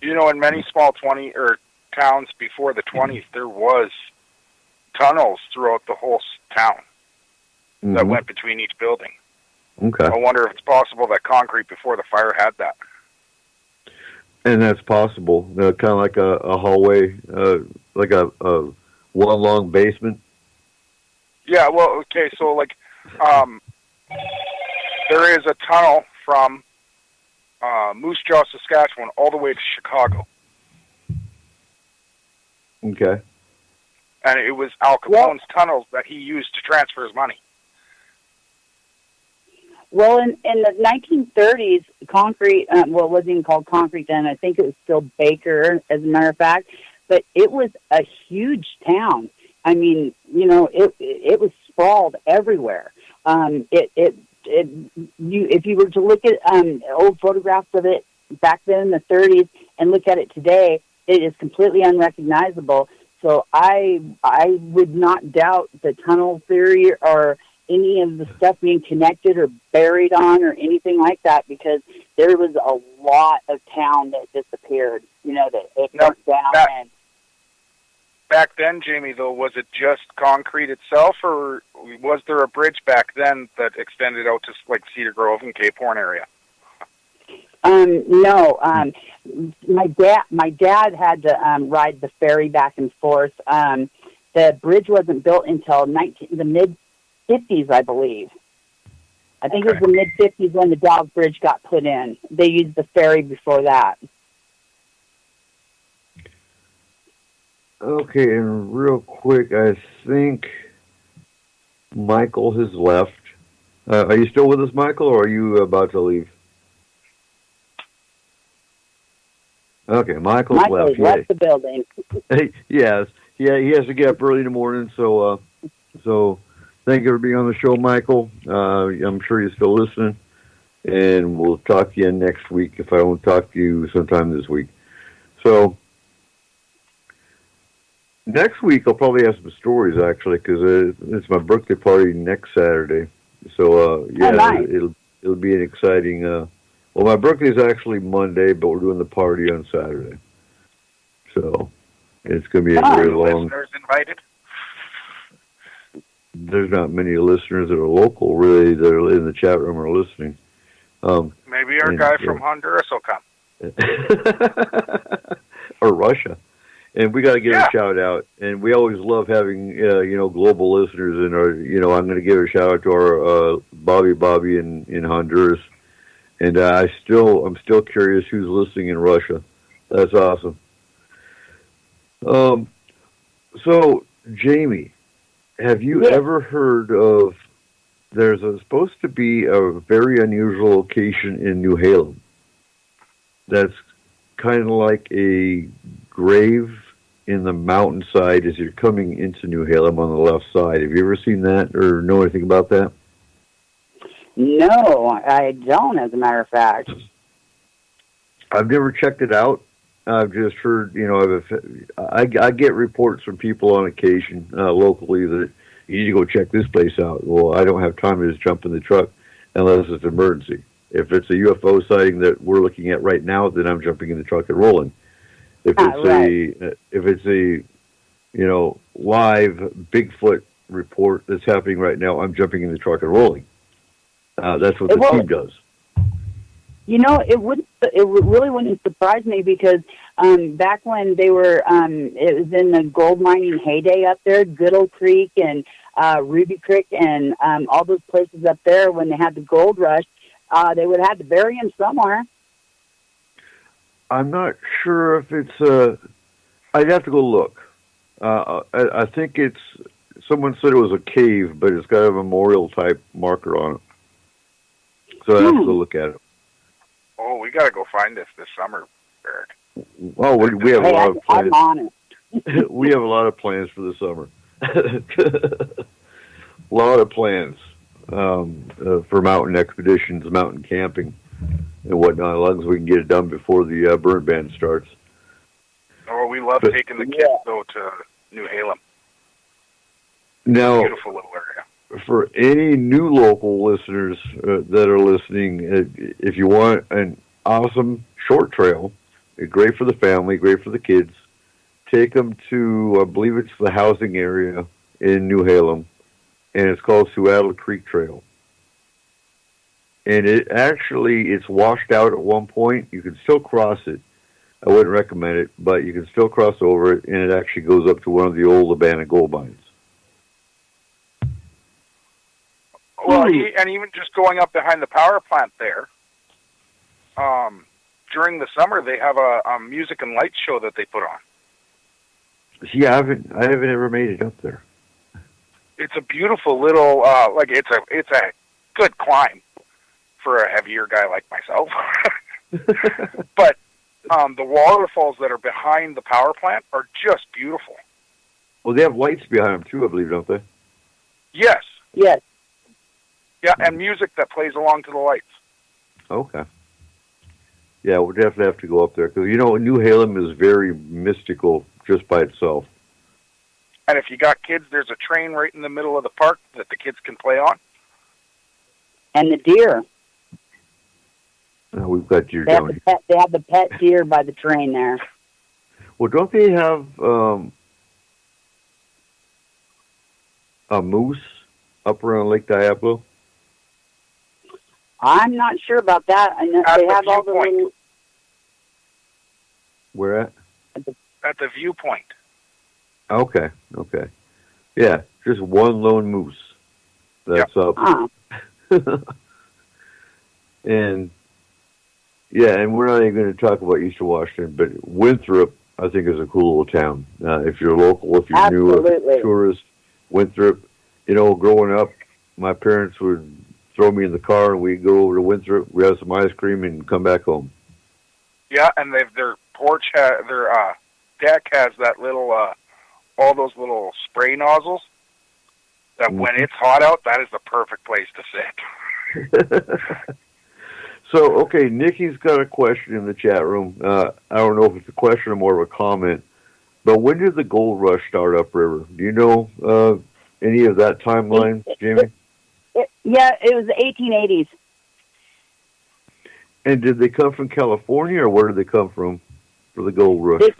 You know, in many small towns before the 20s, there was tunnels throughout the whole town that went between each building. Okay. I wonder if it's possible that concrete before the fire had that. And that's possible. Kind of like a hallway, like a one long basement. Yeah, well, okay, so like, there is a tunnel from Moose Jaw, Saskatchewan, all the way to Chicago. Okay. And it was Al Capone's tunnels that he used to transfer his money. Well, in the 1930s, concrete, it wasn't even called concrete then. I think it was still Baker, as a matter of fact. But it was a huge town. I mean, you know, it was sprawled everywhere. If you were to look at old photographs of it back then in the 30s and look at it today, it is completely unrecognizable. So I would not doubt the tunnel theory or any of the stuff being connected or buried on or anything like that, because there was a lot of town that disappeared, you know, that it burnt down. Back then, Jamie, though, was it just concrete itself, or was there a bridge back then that extended out to, like, Cedar Grove and Cape Horn area? No. My dad had to ride the ferry back and forth. The bridge wasn't built until the mid-50s, I believe. I think it was the mid-50s when the Dog Bridge got put in. They used the ferry before that. Okay, and real quick, I think Michael has left. Are you still with us, Michael, or are you about to leave? Okay, Michael's left the building. Yes, he has to get up early in the morning, so thank you for being on the show, Michael. I'm sure you're still listening, and we'll talk to you next week if I don't talk to you sometime this week. So next week I'll probably have some stories, actually, because it's my birthday party next Saturday. So nice. it'll be an exciting. Well, my birthday is actually Monday, but we're doing the party on Saturday. So it's going to be a very long. Listeners invited? There's not many listeners that are local, really, that are in the chat room or listening. Maybe our guy from Honduras will come. Or Russia. And we got to give a shout out. And we always love having, global listeners. And I'm going to give a shout out to our Bobby in Honduras. And I'm still curious who's listening in Russia. That's awesome. So, Jamie, have you ever heard of? There's supposed to be a very unusual location in New Halem. That's kind of like a grave in the mountainside as you're coming into New Halem on the left side. Have you ever seen that or know anything about that? No, I don't, as a matter of fact. I've never checked it out. I've just heard, I get reports from people on occasion locally that you need to go check this place out. Well, I don't have time to just jump in the truck unless it's an emergency. If it's a UFO sighting that we're looking at right now, then I'm jumping in the truck and rolling. If it's a live Bigfoot report that's happening right now, I'm jumping in the truck and rolling. That's what the team does. It really wouldn't surprise me because back when they were, it was in the gold mining heyday up there, Goodall Creek and Ruby Creek and all those places up there, when they had the gold rush, they would have had to bury him somewhere. I'm not sure if it's I'd have to go look. I think someone said it was a cave, but it's got a memorial type marker on it. So I have to go look at it. Oh, we got to go find this summer, Eric. Oh, we have a lot of plans. I'm on it. We have a lot of plans for the summer. A lot of plans for mountain expeditions, mountain camping, and whatnot, as long as we can get it done before the burn ban starts. Oh, we love taking the kids, though, to New Halem. Now, beautiful little area. For any new local listeners that are listening, if you want an awesome short trail, Great for the family, great for the kids. Take them to, I believe it's the housing area in New Halem, and it's called Seattle Creek Trail. And it's washed out at one point. You can still cross it. I wouldn't recommend it, but you can still cross over it, and it actually goes up to one of the old abandoned gold mines. Well, and even just going up behind the power plant there, during the summer they have a music and lights show that they put on. See, I haven't ever made it up there. It's a beautiful little, it's a good climb for a heavier guy like myself. But the waterfalls that are behind the power plant are just beautiful. Well, they have lights behind them too, I believe, don't they? Yes. Yes. Yeah, and music that plays along to the lights. Okay. Yeah, we'll definitely have to go up there because New Halem is very mystical just by itself. And if you got kids, there's a train right in the middle of the park that the kids can play on. And the deer. We've got deer down here. They have the pet deer by the train there. Well, don't they have a moose up around Lake Diablo? I'm not sure about that. I know they have all the little... Where at? At the viewpoint. Okay. Yeah, just one lone moose. That's up. And we're not even going to talk about Eastern Washington, but Winthrop, I think, is a cool little town. If you're local, if you're new, if you're a tourist, Winthrop. Growing up, my parents would throw me in the car and we'd go over to Winthrop, we have some ice cream and come back home. Yeah, and their porch their deck has that little all those little spray nozzles that when it's hot out, that is the perfect place to sit. So, okay, Nikki's got a question in the chat room. I don't know if it's a question or more of a comment, but when did the gold rush start upriver? Do you know any of that timeline, Jamie? Yeah, it was the 1880s. And did they come from California, or where did they come from for the gold rush? They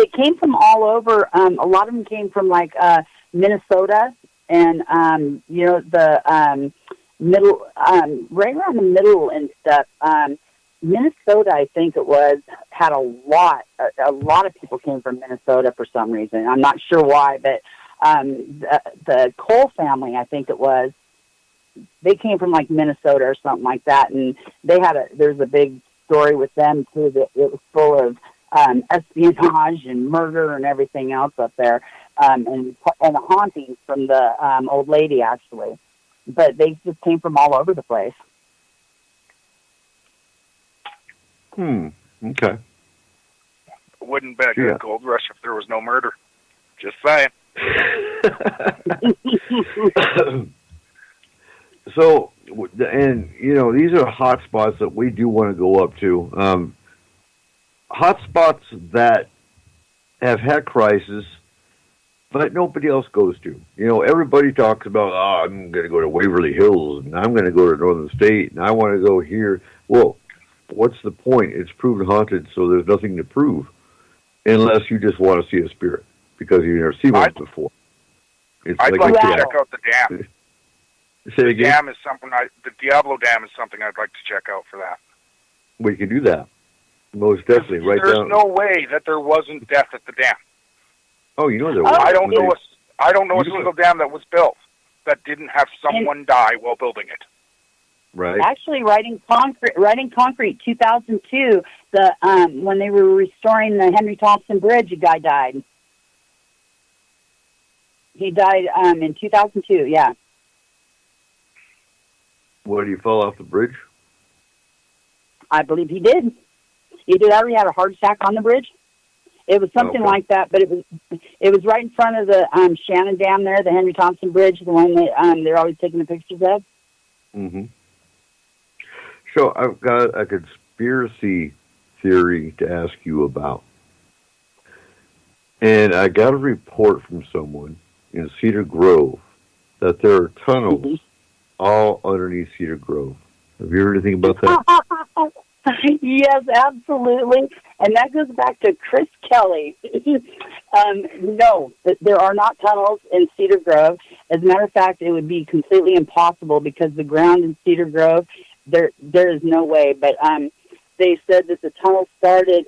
came from all over. A lot of them came from Minnesota and the middle, right around the middle and stuff. Minnesota, I think it was, had a lot of people came from Minnesota for some reason. I'm not sure why, but the Cole family, I think it was, they came from Minnesota or something like that, and there's a big story with them too that it was full of espionage and murder and everything else up there, and hauntings from the old lady actually. But they just came from all over the place. Okay. Wouldn't be a good gold rush if there was no murder. Just saying. So, and these are hot spots that we do want to go up to. Hot spots that have had crisis, but nobody else goes to. Everybody talks about, I'm going to go to Waverly Hills, and I'm going to go to Northern State, and I want to go here. Well, what's the point? It's proven haunted, so there's nothing to prove, unless you just want to see a spirit, because you've never seen one before. I'd like to check out the dam. Say again? Dam is something the Diablo Dam is something I'd like to check out for that. We can do that. Most definitely. There's no way that there wasn't death at the dam. Oh, there was. I don't know a single dam that was built that didn't have someone die while building it. Right. Actually, right in concrete, 2002, when they were restoring the Henry Thompson Bridge, a guy died. He died in 2002. Yeah. What, did he fall off the bridge? I believe he did. Either that or he had a heart attack on the bridge. It was something like that, but it was right in front of the Shannon Dam there, the Henry Thompson Bridge, the one that they're always taking the pictures of. Mm-hmm. So I've got a conspiracy theory to ask you about. And I got a report from someone in Cedar Grove that there are tunnels all underneath Cedar Grove. Have you heard anything about that? Yes, absolutely. And that goes back to Chris Kelly. No, there are not tunnels in Cedar Grove. As a matter of fact, it would be completely impossible because the ground in Cedar Grove, there is no way. But they said that the tunnel started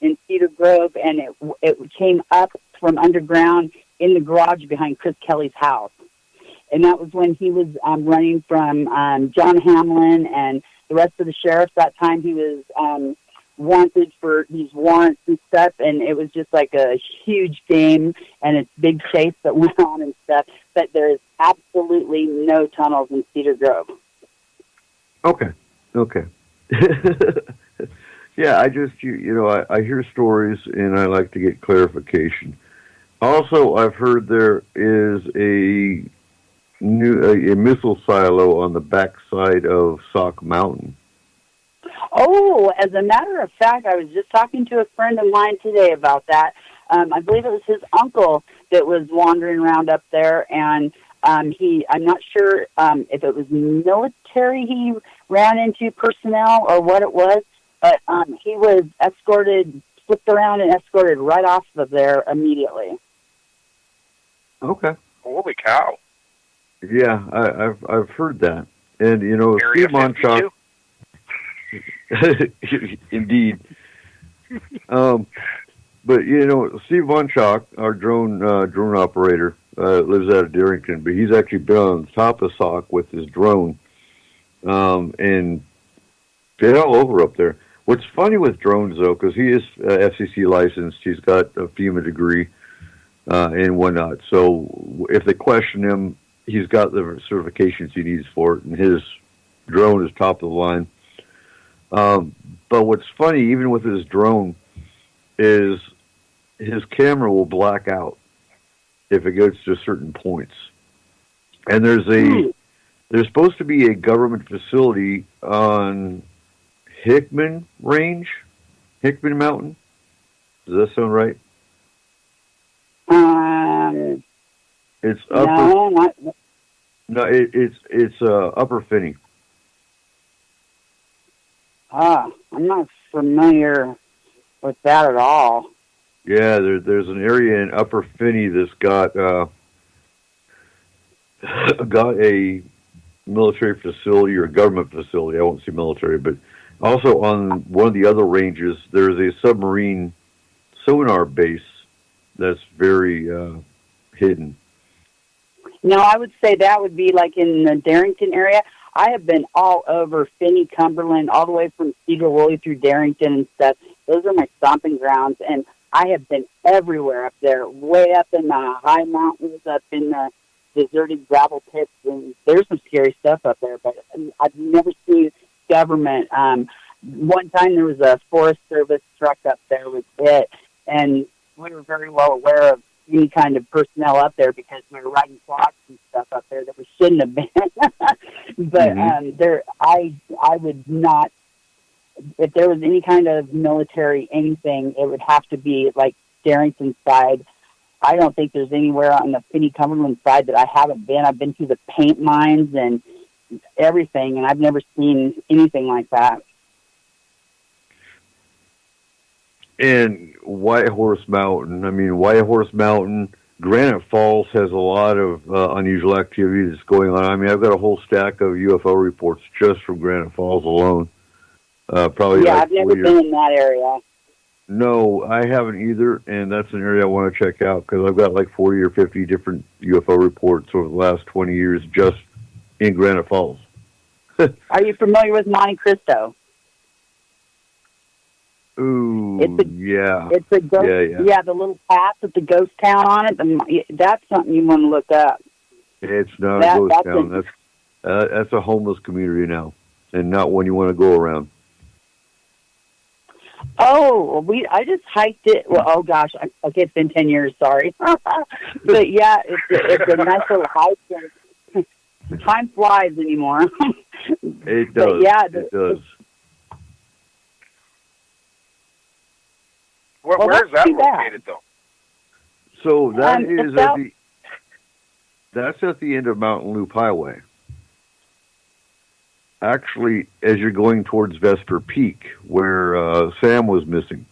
in Cedar Grove, and it came up from underground in the garage behind Chris Kelly's house. And that was when he was running from John Hamlin and the rest of the sheriffs. That time he was wanted for these warrants and stuff, and it was just like a huge game and a big chase that went on and stuff. But there's absolutely no tunnels in Cedar Grove. Okay. Yeah, I just, I hear stories and I like to get clarification. Also, I've heard there is a missile silo on the backside of Sauk Mountain. Oh, as a matter of fact, I was just talking to a friend of mine today about that. I believe it was his uncle that was wandering around up there, and I'm not sure if it was military he ran into personnel or what it was, but he was flipped around and escorted right off of there immediately. Okay. Holy cow. Yeah, I've heard that. And, Area Steve Monchok... Indeed. But, Steve Monchok, our drone operator, lives out of Darrington, but he's actually been on top of Sauk with his drone. And they're all over up there. What's funny with drones, though, because he is FCC licensed, he's got a FEMA degree and whatnot. So if they question him, he's got the certifications he needs for it, and his drone is top of the line. But what's funny, even with his drone, is his camera will black out if it goes to certain points. And there's supposed to be a government facility on Hickman Mountain. Does that sound right? It's upper. It's Upper Finney. I'm not familiar with that at all. Yeah, there's an area in Upper Finney that's got a military facility or a government facility. I won't say military, but also on one of the other ranges, there's a submarine sonar base that's very hidden. No, I would say that would be like in the Darrington area. I have been all over Finney, Cumberland, all the way from Cedar Woolley through Darrington and stuff. Those are my stomping grounds, and I have been everywhere up there, way up in the high mountains, up in the deserted gravel pits, and there's some scary stuff up there, but I've never seen government. One time there was a Forest Service truck up there with it, and we were very well aware of any kind of personnel up there because we were riding clocks and stuff up there that we shouldn't have been. But I would not, if there was any kind of military anything, it would have to be like Darrington side. I don't think there's anywhere on the Finney Cumberland side that I haven't been. I've been through the paint mines and everything, and I've never seen anything like that. And Whitehorse Mountain, Granite Falls has a lot of unusual activity that's going on. I mean, I've got a whole stack of UFO reports just from Granite Falls alone. Probably. Yeah, I've never been in that area. No, I haven't either, and that's an area I want to check out because I've got like 40 or 50 different UFO reports over the last 20 years just in Granite Falls. Are you familiar with Monte Cristo? Ooh, yeah. It's a ghost, yeah, the little path with the ghost town on it. That's something you want to look up. It's not a ghost town. That's a homeless community now, and not one you want to go around. Oh, I just hiked it. Well, oh gosh, okay, it's been 10 years. Sorry, but yeah, it's a nice little hike. And time flies anymore. It does. But yeah, it does. Where is that located, though? So that's at the end of Mountain Loop Highway. actually as you're going towards Vesper Peak, where Sam was missing.